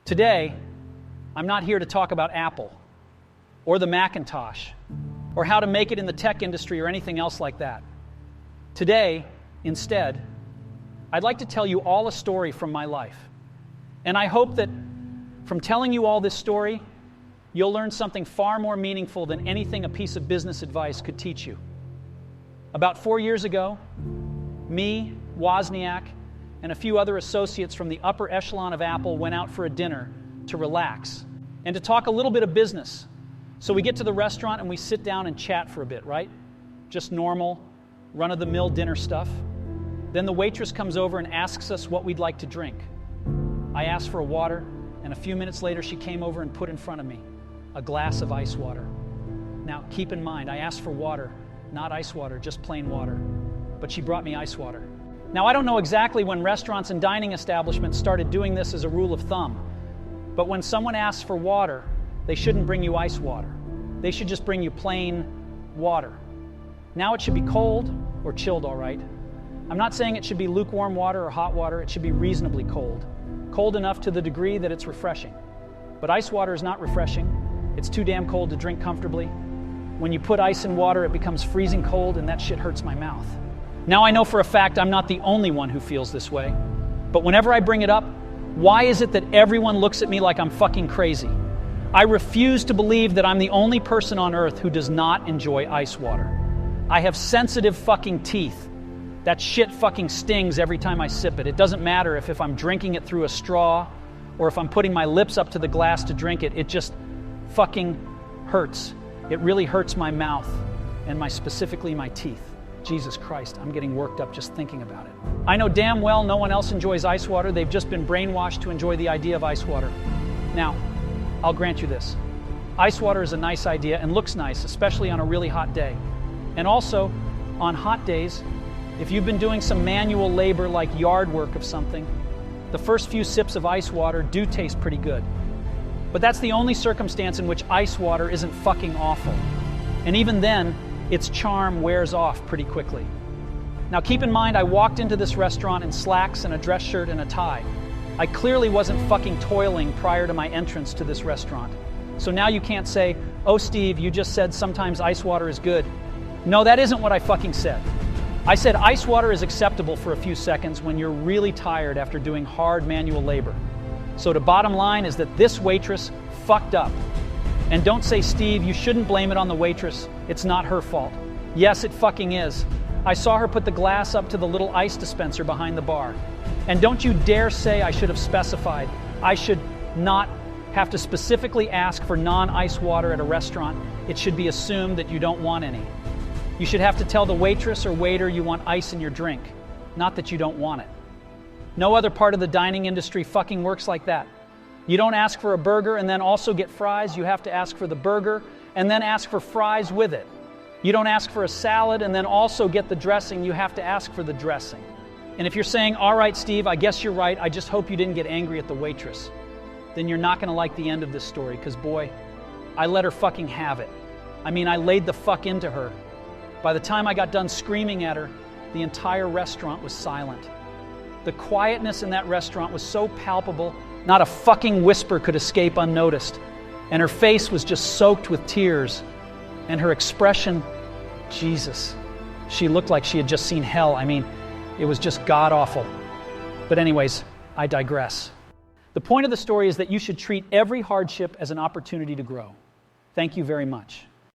Today, I'm not here to talk about Apple or the Macintosh or how to make it in the tech industry or anything else like that. Today, instead, I'd like to tell you all a story from my life. And I hope that from telling you all this story, you'll learn something far more meaningful than anything a piece of business advice could teach you. About 4 years ago, me, Wozniak, and a few other associates from the upper echelon of Apple went out for a dinner to relax and to talk a little bit of business. So we get to the restaurant and we sit down and chat for a bit, right? Just normal, run-of-the-mill dinner stuff. Then the waitress comes over and asks us what we'd like to drink. I asked for a water, and a few minutes later she came over and put in front of me a glass of ice water. Now, keep in mind, I asked for water, not ice water, just plain water. But she brought me ice water. Now, I don't know exactly when restaurants and dining establishments started doing this as a rule of thumb, but when someone asks for water, they shouldn't bring you ice water. They should just bring you plain water. Now it should be cold or chilled, all right. I'm not saying it should be lukewarm water or hot water. It should be reasonably cold. Cold enough to the degree that it's refreshing. But ice water is not refreshing. It's too damn cold to drink comfortably. When you put ice in water, it becomes freezing cold, and that shit hurts my mouth. Now I know for a fact I'm not the only one who feels this way. But whenever I bring it up, why is it that everyone looks at me like I'm fucking crazy? I refuse to believe that I'm the only person on earth who does not enjoy ice water. I have sensitive fucking teeth. That shit fucking stings every time I sip it. It doesn't matter if I'm drinking it through a straw or if I'm putting my lips up to the glass to drink it. It just fucking hurts. It really hurts my mouth and specifically my teeth. Jesus Christ, I'm getting worked up just thinking about it. I know damn well no one else enjoys ice water. They've just been brainwashed to enjoy the idea of ice water. Now, I'll grant you this. Ice water is a nice idea and looks nice, especially on a really hot day. And also, on hot days, if you've been doing some manual labor like yard work of something, the first few sips of ice water do taste pretty good. But that's the only circumstance in which ice water isn't fucking awful. And even then, its charm wears off pretty quickly. Now keep in mind, I walked into this restaurant in slacks and a dress shirt and a tie. I clearly wasn't fucking toiling prior to my entrance to this restaurant. So now you can't say, "Oh Steve, you just said sometimes ice water is good." No, that isn't what I fucking said. I said ice water is acceptable for a few seconds when you're really tired after doing hard manual labor. So the bottom line is that this waitress fucked up. And don't say, "Steve, you shouldn't blame it on the waitress. It's not her fault." Yes, it fucking is. I saw her put the glass up to the little ice dispenser behind the bar. And don't you dare say I should have specified. I should not have to specifically ask for non-ice water at a restaurant. It should be assumed that you don't want any. You should have to tell the waitress or waiter you want ice in your drink, not that you don't want it. No other part of the dining industry fucking works like that. You don't ask for a burger and then also get fries. You have to ask for the burger and then ask for fries with it. You don't ask for a salad and then also get the dressing. You have to ask for the dressing. And if you're saying, "All right, Steve, I guess you're right. I just hope you didn't get angry at the waitress," then you're not going to like the end of this story, because boy, I let her fucking have it. I mean, I laid the fuck into her. By the time I got done screaming at her, the entire restaurant was silent. The quietness in that restaurant was so palpable, not a fucking whisper could escape unnoticed. And her face was just soaked with tears. And her expression, Jesus, she looked like she had just seen hell. I mean, it was just god-awful. But anyways, I digress. The point of the story is that you should treat every hardship as an opportunity to grow. Thank you very much.